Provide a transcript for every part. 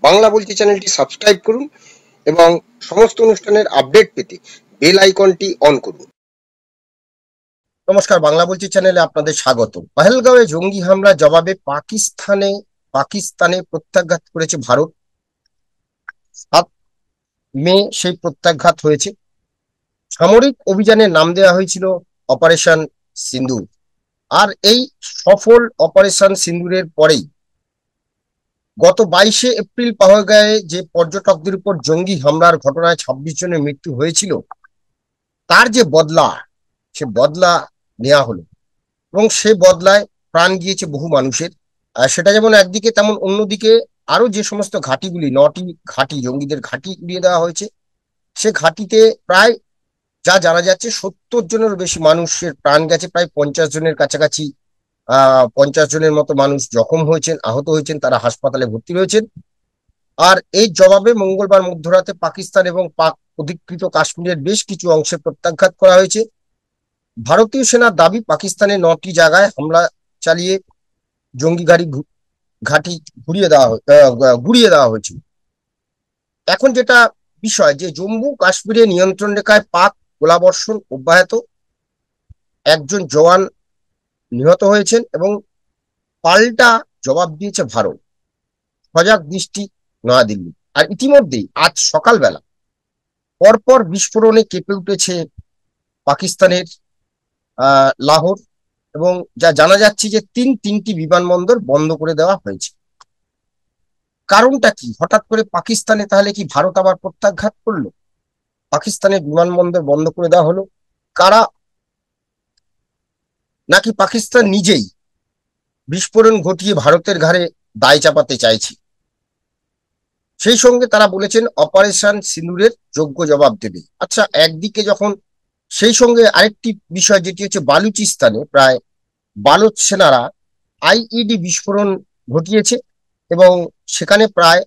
বাংলা বলছি চ্যানেলটি সাবস্ক্রাইব করুন এবং সমস্ত অনুষ্ঠানের আপডেট পেতে বেল আইকনটি অন করুন। নমস্কার, বাংলা বলছি চ্যানেলে আপনাদের স্বাগত। পহেলগাঁওয়ে জঙ্গি হামলার জবাবে পাকিস্তানে প্রত্যাঘাত করেছে ভারত। 7 মে সেই প্রত্যাঘাত হয়েছে। সামরিক অভিযানের নাম দেওয়া হয়েছিল অপারেশন সিন্দুর। আর এই সফল অপারেশন সিন্দুরের পরেই গত 22শে এপ্রিল পহেলগাঁওয়ে যে পর্যটকদের উপর জঙ্গি হামলার ঘটনায় 26 জনের মৃত্যু হয়েছিল, তার যে বদলা, সে বদলা নেওয়া হলো এবং সে বদলায় প্রাণ গিয়েছে বহু মানুষের। সেটা যেমন একদিকে, তেমন অন্যদিকে আরো যে সমস্ত ঘাঁটিগুলি, 9টি ঘাঁটি, জঙ্গিদের ঘাঁটি উড়িয়ে দেওয়া হয়েছে। সে ঘাঁটিতে প্রায় যা জানা যাচ্ছে 70 জনের বেশি মানুষের প্রাণ গেছে, প্রায় 50 জনের কাছাকাছি 50 জনের মতো মানুষ জখম হয়েছেন, আহত হয়েছেন, তারা হাসপাতালে ভর্তি রয়েছেন। আর এই জবাবে মঙ্গলবার মধ্যরাতে পাকিস্তান এবং পাক অধিকৃত কাশ্মীরের বেশ কিছু অংশে প্রত্যাঘাত করা হয়েছে। ভারতীয় সেনার দাবি, পাকিস্তানের 9টি জায়গায় হামলা চালিয়ে জঙ্গি ঘাঁটি গুড়িয়ে দেওয়া হয়েছিল। এখন যেটা বিষয়, যে জম্মু কাশ্মীরে নিয়ন্ত্রণ রেখায় পাক গোলাবর্ষণ অব্যাহত। একজন জওয়ান নিহত হয়েছেন এবং পাল্টা জবাব দিয়েছে ভারত। সজাগ দৃষ্টি নয়াদিল্লি। আর ইতিমধ্যেই আজ সকালবেলা পরপর বিস্ফোরণে কেঁপে উঠেছে পাকিস্তানের লাহোর, এবং যা জানা যাচ্ছে যে তিনটি বিমানবন্দর বন্ধ করে দেওয়া হয়েছে। কারণটা কি? হঠাৎ করে পাকিস্তানে তাহলে কি ভারত আবার প্রত্যাঘাত করলো? পাকিস্তানের বিমানবন্দর বন্ধ করে দেওয়া হলো কারা? নাকি পাকিস্তান নিজেই বিস্ফোরণ ঘটিয়ে ভারতের ঘাড়ে দায় চাপাতে চাইছে? সেই সঙ্গে তারা বলেছেন অপারেশন সিঁদুরের যোগ্য জবাব দেবে। আচ্ছা, একদিকে যখন, সেই সঙ্গে আরেকটি বিষয় যেটি হচ্ছে, বালুচিস্তানে প্রায় বালুচ সেনারা আইইডি বিস্ফোরণ ঘটিয়েছে এবং সেখানে প্রায়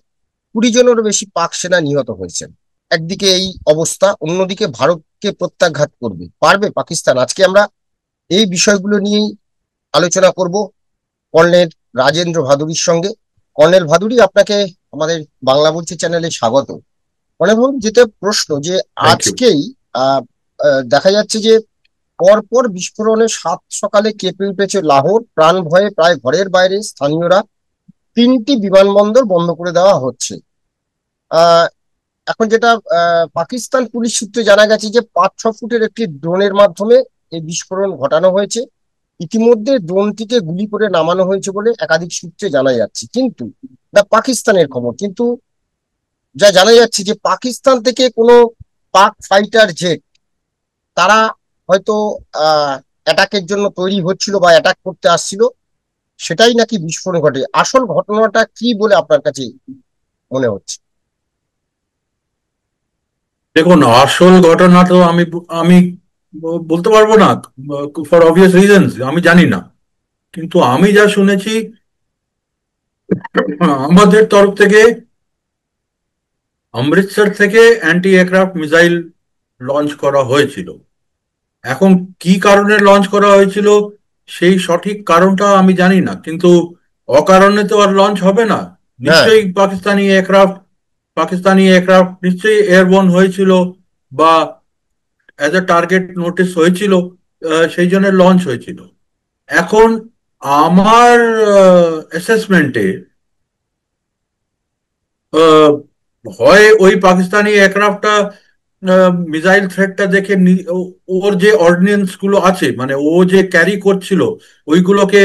20 জনেরও বেশি পাক সেনা নিহত হয়েছেন। একদিকে এই অবস্থা, অন্যদিকে ভারতকে প্রত্যাঘাত পারবে পাকিস্তান? আজকে আমরা এই বিষয়গুলো নিয়েই আলোচনা করব কর্নেল রাজেন্দ্র ভাদুরীর সঙ্গে। কর্নেল ভাদুরী, আপনাকে আমাদের বাংলা বলছি চ্যানেলে স্বাগত। কর্নেল ভাদুরী, যেটা প্রশ্ন, যে আজকেই দেখা যাচ্ছে যে পরপর বিস্ফোরণে 7 সকালে কেঁপে উঠেছে লাহোর। প্রাণ ভয়ে প্রায় ঘরের বাইরে স্থানীয়রা। 3টি বিমানবন্দর বন্ধ করে দেওয়া হচ্ছে। এখন যেটা পাকিস্তান পুলিশ সূত্রে জানা গেছে যে 5-6 ফুটের একটি ড্রোনের মাধ্যমে এই বিস্ফোরণ ঘটানো হয়েছে। ইতিমধ্যে ড্রোনটিকে গুলি করে নামানো হয়েছে বলে একাধিক সূত্রে জানা যাচ্ছে। কিন্তু পাকিস্তানের খবর, কিন্তু যা জানা যাচ্ছে যে পাকিস্তান থেকে কোনো পাক ফাইটার জেট, তারা হয়তো অ্যাটাকের জন্য তৈরি হচ্ছিল বা অ্যাটাক করতে আসছিল, সেটাই নাকি বিস্ফোরণ ঘটে। আসল ঘটনাটা কি বলে আপনার কাছে মনে হচ্ছে? দেখুন, আসল ঘটনা তো আমি আমি বলতে পারবো না, ফর অবভিয়াস রিজনস। আমি জানি না, কিন্তু আমি যা শুনেছি, আমাদের তরফ থেকে অমৃতসর থেকে অ্যান্টি এয়ারক্রাফট মিসাইল লঞ্চ করা হয়েছিল। এখন কি কারণে লঞ্চ করা হয়েছিল সেই সঠিক কারণটা আমি জানি না, কিন্তু অকারণে তো আর লঞ্চ হবে না। নিশ্চয়ই পাকিস্তানি এয়ারক্রাফট নিশ্চয়ই এয়ারবোর্ন হয়েছিল বা অ্যাজ এ টার্গেট নোটিস হয়েছিল, সেই জন্য লঞ্চ হয়েছিল। এখন আমার অ্যাসেসমেন্টে হয় ওই পাকিস্তানি এয়ারক্রাফটটা মিসাইল থ্রেটটা দেখে ওর যে অর্ডিনেন্স গুলো আছে, মানে ও যে ক্যারি করছিল, ওইগুলোকে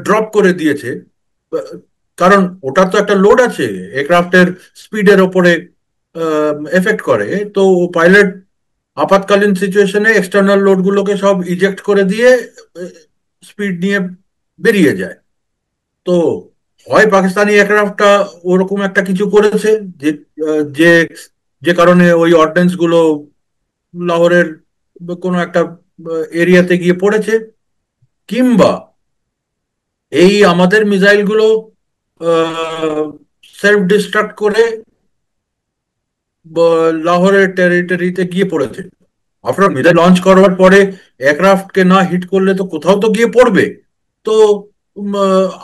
ড্রপ করে দিয়েছে। কারণ ওটার তো একটা লোড আছে, এয়ারক্রাফটের স্পিডের ওপরে এফেক্ট করে। তো পাইলট আপাতকালীন সিচুয়েশনে এক্সটার্নাল লোডগুলোকে সব ইজেক্ট করে দিয়ে স্পিড নিয়ে বেরিয়ে যায়। তো হয় পাকিস্তানি এয়ারক্রাফটটা ওরকম একটা কিছু করেছে, যে যে যে কারণে ওই অর্ডিন্যান্স গুলো লাহোরের কোনো একটা এরিয়াতে গিয়ে পড়েছে, কিংবা এই আমাদের মিসাইল গুলো সেলফ ডিস্ট্রাক্ট করে লাহোরের টেরিটরিতে গিয়ে পড়েছে। আফটার মিসাইল লঞ্চ করার পরে এয়ারক্রাফটকে না হিট করলে তো কোথাও তো গিয়ে পড়বে। তো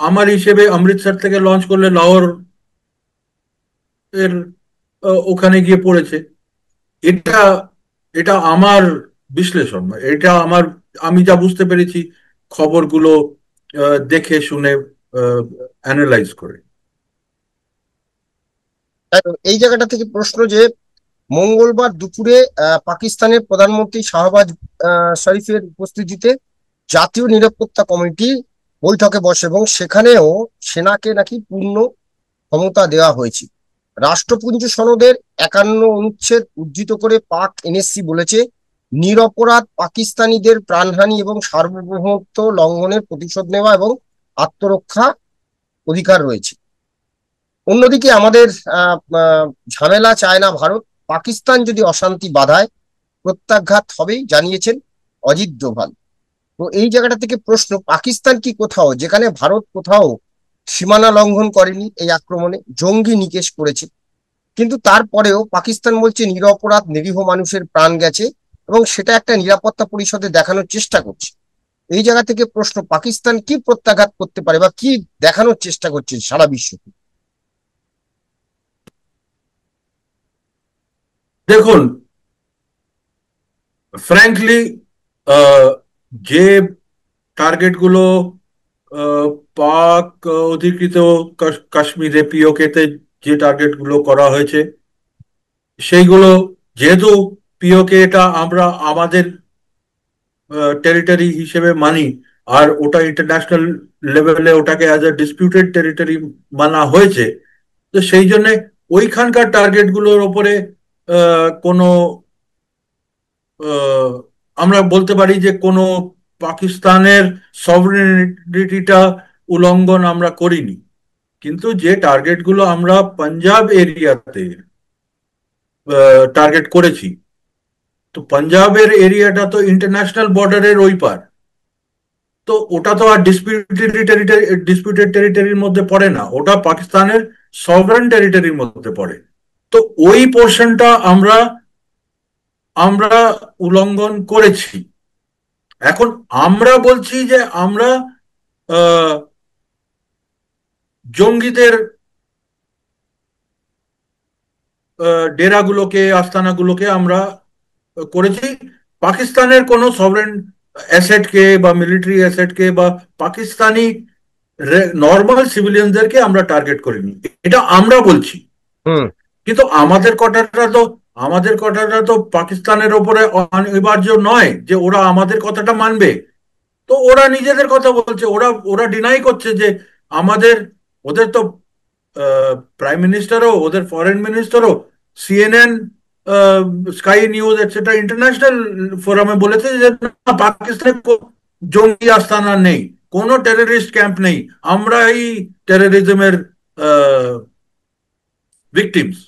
আমার হিসেবে অমৃতসর থেকে লঞ্চ করলে লাহোর এর ওখানে গিয়ে পড়েছে। এটা এটা আমার বিশ্লেষণ, এটা আমি যা বুঝতে পেরেছি খবরগুলো দেখে শুনে অ্যানালাইজ করে। এই জায়গাটা থেকে প্রশ্ন যে মঙ্গলবার দুপুরে পাকিস্তানের প্রধানমন্ত্রী শাহবাজ শরীফের উপস্থিতিতে জাতীয় নিরাপত্তা কমিটি বৈঠকে বসে এবং সেখানেও সেনাকে নাকি পূর্ণ ক্ষমতা দেওয়া হয়েছে। রাষ্ট্রপুঞ্জ সনদের 51 অনুচ্ছেদ উদ্ধৃত করে পাক এনএসসি বলেছে, নিরপরাধ পাকিস্তানিদের প্রাণহানি এবং সার্বভৌমত্ব লঙ্ঘনের প্রতিশোধ নেওয়া এবং আত্মরক্ষা অধিকার রয়েছে। অন্যদিকে আমাদের আহ আহ, ঝামেলা চায় না ভারত, পাকিস্তান যদি অশান্তি বাধায় প্রত্যাঘাত হবেই জানিয়েছেন অজিত ডোভাল। তো এই জায়গাটা থেকে প্রশ্ন, পাকিস্তান কি কোথাও, যেখানে ভারত কোথাও সীমানা লঙ্ঘন করেনি, এই আক্রমণে জঙ্গি নিকেশ করেছে, কিন্তু তারপরেও পাকিস্তান বলছে নিরপরাধ নিরীহ মানুষের প্রাণ গেছে এবং সেটা একটা নিরাপত্তা পরিষদে দেখানোর চেষ্টা করছে। এই জায়গা থেকে প্রশ্ন, পাকিস্তান কি প্রত্যাঘাত করতে পারে বা কি দেখানোর চেষ্টা করছে সারা বিশ্বকে? দেখুন, ফ্র্যাঙ্কলি, যে টার্গেটগুলো আহ, পাক অধিকৃত কাশ্মীরে পিওকেতে যে টার্গেটগুলো করা হয়েছে সেইগুলো, যেহেতু পিওকে এটা আমরা আমাদের টেরিটরি হিসেবে মানি, আর ওটা ইন্টারন্যাশনাল লেভেলে ওটাকে অ্যাজ এ ডিসপিউটেড টেরিটরি মানা হয়েছে, তো সেই জন্য ওইখানকার টার্গেটগুলোর ওপরে কোনো আহ, আমরা বলতে পারি যে কোনো পাকিস্তানের সভরেনিটিটা উল্লঙ্ঘন আমরা করিনি। কিন্তু যে টার্গেটগুলো আমরা পাঞ্জাব এরিয়াতে টার্গেট করেছি, তো পাঞ্জাবের এরিয়াটা তো ইন্টারন্যাশনাল বর্ডারের ওই পার, তো ওটা তো আর ডিসপিউটেড টেরিটরির মধ্যে পড়ে না, ওটা পাকিস্তানের সভরেন টেরিটরির মধ্যে পড়ে। তো ওই পোর্শনটা আমরা আমরা উল্লঙ্ঘন করেছি। এখন আমরা বলছি যে আমরা আহ, জঙ্গিদের ডেরাগুলোকে আস্তানাগুলোকে আমরা করেছি, পাকিস্তানের কোনো সভরেন অ্যাসেটকে বা মিলিটারি অ্যাসেটকে বা পাকিস্তানি নর্মাল সিভিলিয়ানদেরকে আমরা টার্গেট করিনি, এটা আমরা বলছি। হুম। কিন্তু আমাদের কথাটা তো পাকিস্তানের ওপরে অনিবার্য নয় যে ওরা আমাদের কথাটা মানবে। তো ওরা নিজেদের কথা বলছে, ওরা ওরা ডিনাই করছে যে আমাদের, ওদের তো প্রাইম মিনিস্টারও, ওদের ফরেন মিনিস্টারও, CNN, sky news etcetera international ফোরামে বলেছে যে না, পাকিস্তানে জঙ্গি আস্তানা নেই, কোনো টেররিস্ট ক্যাম্প নেই, আমরা এই টেররিজমের ভিকটিমস।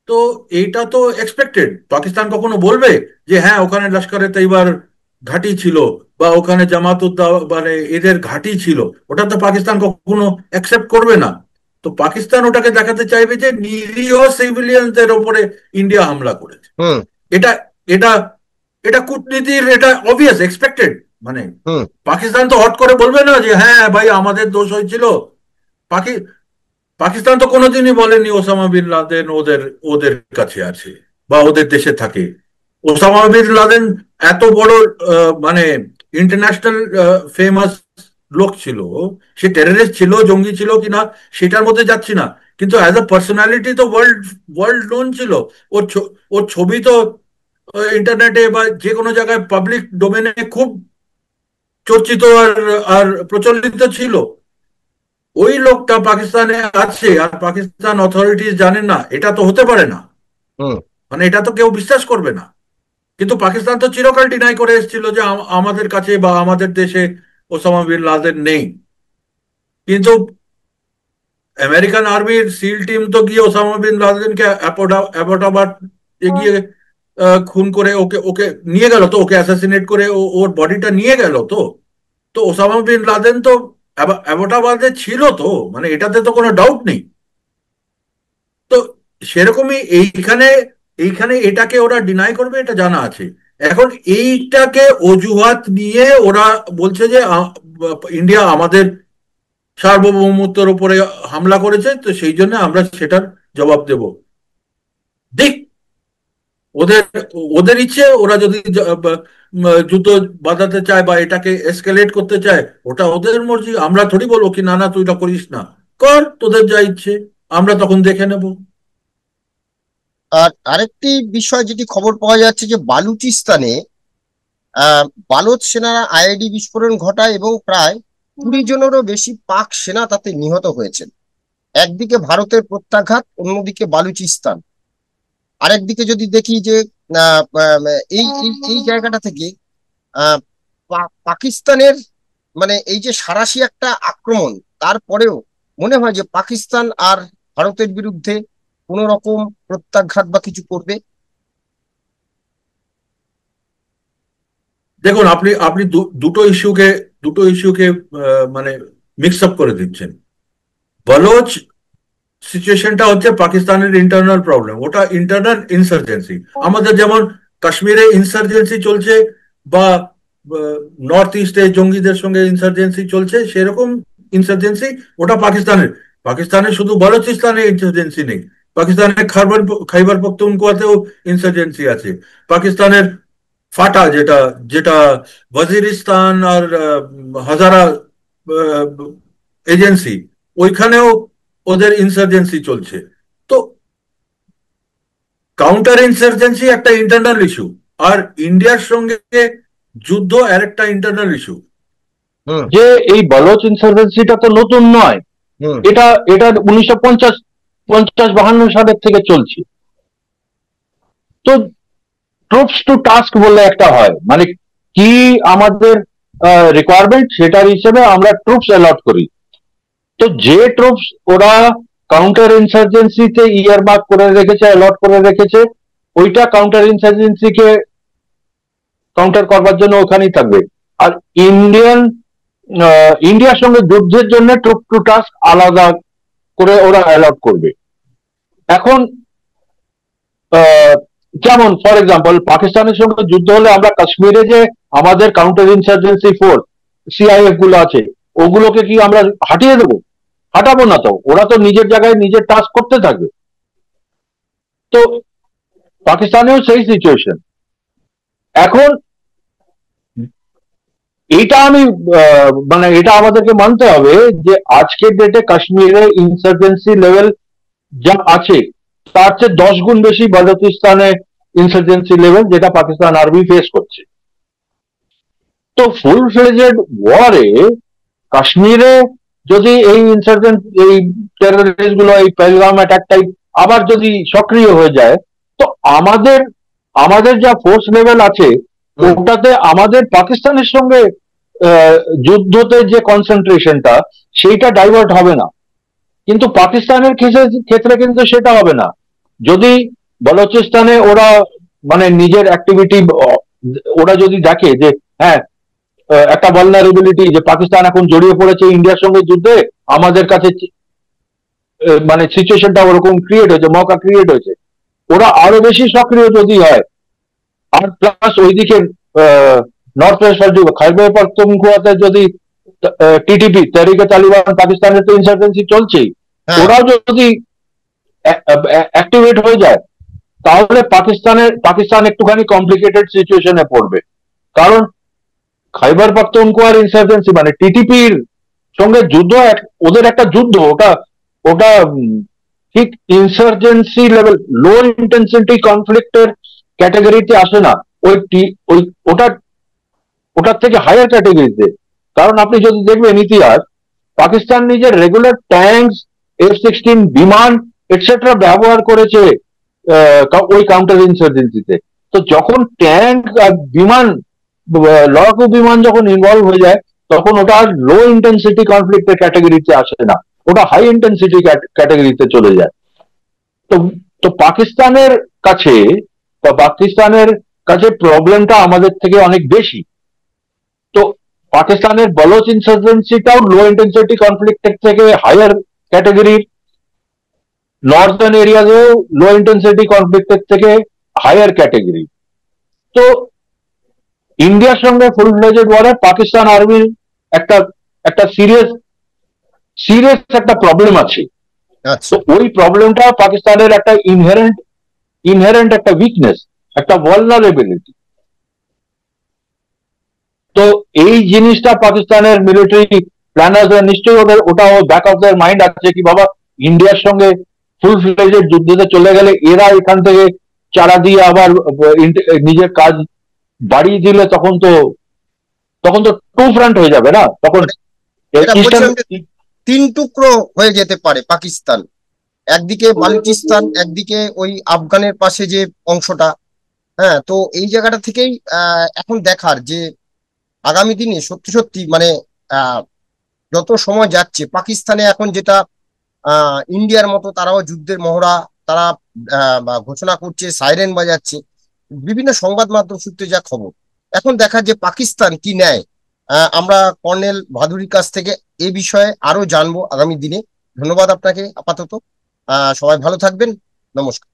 তো এইটা তো এক্সপেক্টেড। পাকিস্তান কখনো বলবে যে হ্যাঁ ওখানে লস্করে তৈবার ঘাঁটি ছিল বা ওখানে মানে এদের ঘাঁটি ছিল? ওটা তো পাকিস্তান কখনো অ্যাকসেপ্ট করবে না। তো পাকিস্তান ওটাকে দেখাতে চাইবে যে নিরীহ সিভিলিয়ানদের ওপরে ইন্ডিয়া হামলা করেছে। হুম। এটা এটা এটা কূটনীতির, এটা অবভিয়াস এক্সপেক্টেড। মানে হুম। পাকিস্তান তো হট করে বলবে না যে হ্যাঁ ভাই আমাদের দোষ হয়েছিল। পাকি পাকিস্তান তো কোনোদিনই বলেনি ওসামা বিন লাদেন ওদের ওদের কাছে আছে বা ওদের দেশে থাকে। ওসামা বিন লাদেন এত বড় মানে ইন্টারন্যাশনাল ফেমাস লোক ছিল, সে টেররিস্ট ছিল জঙ্গি ছিল কিনা সেটার মধ্যে যাচ্ছি না, কিন্তু অ্যাজ আ পার্সোনালিটি তো ওয়ার্ল্ড ওয়ার্ল্ড নোন ছিল। ওর ছবি তো ইন্টারনেটে বা যে কোনো জায়গায় পাবলিক ডোমেনে খুব চর্চিত আর আর প্রচলিত ছিল। ওই লোকটা পাকিস্তানে আছে আর পাকিস্তান অথরিটিজ জানেন না, এটা তো হতে পারে না। হুম। মানে এটা তো কেউ বিশ্বাস করবে না। কিন্তু পাকিস্তান তো চিরকাল ডিনাই করে এসেছিল যে আমাদের কাছে বা আমাদের দেশে ওসামা বিন লাদেন নেই। কিন্তু আমেরিকান আর্মির সিল টিম তো গিয়ে ওসামা বিন লাদেনকে অ্যাবোটাবাদ গিয়ে খুন করে ওকে ওকে নিয়ে গেল, তো ওকে অ্যাসাসিনেট করে ওর বডিটা নিয়ে গেল। তো তো ওসামা বিন লাদেন তো অ্যাবোটাবাদে ছিল, তো মানে এটাতে তো কোনো ডাউট নেই। তো সেরকমই এইখানে এইখানে এটাকে ওরা ডিনাই করবে এটা জানা আছে। এখন এইটাকে অজুহাত নিয়ে ওরা বলছে যে ইন্ডিয়া আমাদের সার্বভৌমত্বের উপরে হামলা করেছে, তো সেই জন্য আমরা সেটার জবাব দেব। দেখ, ওদের ওদের ইচ্ছে, ওরা যদি যুদ্ধ বাঁধাতে চায় বা এটাকে এসকেলেট করতে চায়, ওটা ওদের মর্জি। আমরা থোড়ি বলবো কি না না তুই এটা করিস না, কর তোদের যা ইচ্ছে, আমরা তখন দেখে নেব। আর আরেকটি বিষয় যেটি খবর পাওয়া যাচ্ছে যে বালুচিস্তানে বালোচ সেনারা আইইডি বিস্ফোরণ ঘটায় এবং প্রায় 20 জনেরও বেশি পাক সেনা তাতে নিহত হয়েছেন। একদিকে ভারতের প্রত্যাঘাত, অন্যদিকে বালুচিস্তান। আরেকদিকে যদি দেখি যে আহ, আহ, এই এই এই জায়গাটা থেকে আহ, পাকিস্তানের মানে এই যে সাঁড়াশি একটা আক্রমণ, তারপরেও মনে হয় যে পাকিস্তান আর ভারতের বিরুদ্ধে কোনো রকম প্রত্যাঘাত বা কিছু করবে। দেখুন, আপনি আপনি দুটো ইস্যুকে মানে মিক্স আপ করে দিচ্ছেন। বলোচ সিচুয়েশনটা হচ্ছে পাকিস্তানের ইন্টারনাল প্রবলেম, ওটা ইন্টারনাল ইনসার্জেন্সি। আমাদের যেমন কাশ্মীরে ইনসার্জেন্সি চলছে বা নর্থ ইস্টে জঙ্গিদের সঙ্গে ইনসার্জেন্সি চলছে, সেরকম ইনসার্জেন্সি ওটা পাকিস্তানের। পাকিস্তানের শুধু বালুচিস্তানে ইনসার্জেন্সি নেই, পাকিস্তানের খাইবার পখতুনখোয়াতেও ইনসার্জেন্সি আছে। পাকিস্তানের ফাটা, যেটা যেটা ওয়াজিরিস্তান আর হাজারা এজেন্সি, ওইখানেও ওদের ইনসার্জেন্সি চলছে। তো কাউন্টার ইনসার্জেন্সি একটা ইন্টারনাল ইস্যু, আর ইন্ডিয়ার সঙ্গে যুদ্ধ আর একটা ইন্টারনাল ইস্যু। হুম। যে এই বলোচ ইনসার্জেন্সিটা তো নতুন নয়, হুম। এটা এটা 1950-52 সালের থেকে চলছে। তো ট্রুপস টু টাস্ক বলে একটা হয়, মানে কি আমাদের রিকোয়ারমেন্ট সেটার হিসেবে আমরা ট্রুপস অ্যালট করি। তো যে ট্রুপস ওরা কাউন্টার ইনসার্জেন্সিতে ইয়ার মার্ক করে রেখেছে, অ্যালট করে রেখেছে, ওইটা কাউন্টার ইনসার্জেন্সিকে কাউন্টার করবার জন্য ওখানেই থাকবে। আর ইন্ডিয়ার সঙ্গে যুদ্ধের জন্য ট্রুপ টু টাস্ক আলাদা করে ওরা অ্যালট করবে। এখন যেমন ফর এক্সাম্পল পাকিস্তানের সঙ্গে যুদ্ধ হলে আমরা কাশ্মীরে যে আমাদের কাউন্টার ইনসার্জেন্সি ফোর্স সিআইএফ গুলো আছে, ওগুলোকে কি আমরা হাঁটিয়ে দেবো? হাঁটাবো না তো, ওরা তো নিজের জায়গায় নিজের টাস্ক করতে থাকবে। তো পাকিস্তানেও সেই সিচুয়েশন। এখন এটা আমি মানে এটা আমাদেরকে মানতে হবে যে আজকের ডেটে কাশ্মীরে ইনসার্জেন্সি লেভেল যা আছে তার চেয়ে 10 গুণ বেশি বালুচিস্তানে ইনসার্জেন্সি লেভেল, যেটা পাকিস্তান আর্মি ফেস করছে। তো ফুল ফ্লেজেড ওয়ারে কাশ্মীরে যদি এই ইনসার্জেন্ট এই টেররিস্ট গুলো এই পেহেলগাম অ্যাটাক টাইপ আবার যদি সক্রিয় হয়ে যায়, তো আমাদের আমাদের যা ফোর্স লেভেল আছে হুম। ওটাতে আমাদের পাকিস্তানের সঙ্গে আহ, যুদ্ধতে যে কনসেন্ট্রেশনটা সেইটা ডাইভার্ট হবে না। কিন্তু পাকিস্তানের ক্ষেত্রে কিন্তু সেটা হবে না। যদি বলোচিস্তানে ওরা মানে নিজের অ্যাক্টিভিটি ওরা যদি দেখে যে হ্যাঁ একটা ভালনারেবিলিটি যে পাকিস্তান এখন জড়িয়ে পড়েছে ইন্ডিয়ার সঙ্গে যুদ্ধে, আমাদের কাছে মানে সিচুয়েশনটা ওরকম ক্রিয়েট হয়েছে, মৌকা ক্রিয়েট হয়েছে, ওরা আরো বেশি সক্রিয় যদি হয়। আর প্লাস ওইদিকে নর্থ ওয়েস্ট খাইবার পাখতুনখোয়াতে যদি টিটিপি তেহরিকে তালিবান পাকিস্তানের তো ইনসার্জেন্সি চলছেই, হ্যাঁ। ওরাও যদি অ্যাক্টিভেট হয়ে যায় তাহলে পাকিস্তান একটুখানি কমপ্লিকেটেড সিচুয়েশনে পড়বে। কারণ খাইবার পাখতুনখোয়ার ইনসার্জেন্সি মানে টিটিপির সঙ্গে যুদ্ধ, ওদের একটা যুদ্ধ, ওটা ওটা ঠিক ইনসার্জেন্সি লেভেল লো ইন্টেন্সিটি কনফ্লিক্টের ক্যাটাগরিতে আসে না। ওই ওই ওটা ওটার থেকে হায়ার ক্যাটাগরিতে। কারণ আপনি যদি দেখবেন ইতিহাস, পাকিস্তান নিজের রেগুলার ট্যাঙ্কস, F-16 বিমান এটসেট্রা ব্যবহার করেছে ওই কাউন্টার ইনসার্জেন্সিতে। তো যখন ট্যাঙ্ক আর বিমান, লড়াকু বিমান যখন ইনভলভ হয়ে যায়, তখন ওটা আর লো ইন্টেন্সিটি কনফ্লিক্টের ক্যাটাগরিতে আসে না, ওটা হাই ইন্টেন্সিটি ক্যাটাগরিতে চলে যায়। তো তো কাছে পাকিস্তানের কাছে প্রবলেমটা আমাদের থেকে অনেক বেশি। তো পাকিস্তানের বলোচ ইনসার্জেন্সিটাও লো ইন্টেন্সিটি কনফ্লিক্টের থেকে হায়ার ক্যাটাগরির, নর্দার্ন এরিয়াতেও লো ইন্টেন্সিটি কনফ্লিক্টের থেকে হায়ার ক্যাটাগরি। তো ইন্ডিয়ার সঙ্গে ফুল ফ্লেজেড ওয়ারে পাকিস্তান আর্মির একটা একটা সিরিয়াস সিরিয়াস একটা প্রবলেম আছে। আচ্ছা। তো ওই প্রবলেমটা পাকিস্তানের একটা ইনহেরেন্ট একটা উইকনেস, একটা ভালনারেবিলিটি। তো এই জিনিসটা পাকিস্তানের মিলিটারি প্ল্যানার্স নিশ্চয়ই ওটাও ব্যাক অফ দেয়ার মাইন্ড আছে কি বাবা ইন্ডিয়ার সঙ্গে ফুল ফ্লেজেড যুদ্ধতে চলে গেলে এরা এখান থেকে চারা দিয়ে আবার নিজের কাজ বাড়িয়ে দিলে তখন তো টু ফ্রন্ট হয়ে যাবে না, তখন এটা ইস্টার্ন। বলছিলাম যে তিন টুকরো হয়ে যেতে পারে পাকিস্তান, একদিকে বালুচিস্তান, একদিকে ওই আফগানের পাশে যে অংশটা। হ্যাঁ, তো এই জায়গাটা থেকেই এখন দেখার যে আগামী দিনে সত্যি সত্যি মানে আহ যত সময় যাচ্ছে পাকিস্তানে এখন যেটা ইন্ডিয়ার মতো তারাও যুদ্ধের মহড়া তারা বা ঘোষণা করছে, সাইরেন বাজাচ্ছে, বিভিন্ন সংবাদ মাধ্যম সূত্রে যা খবর। এখন দেখা যে পাকিস্তান কি নেয়, আমরা কর্নেল ভাদুরীর কাছ থেকে এ বিষয়ে আরো জানবো আগামী দিনে। ধন্যবাদ আপনাকে আপাতত। সবাই ভালো থাকবেন। নমস্কার।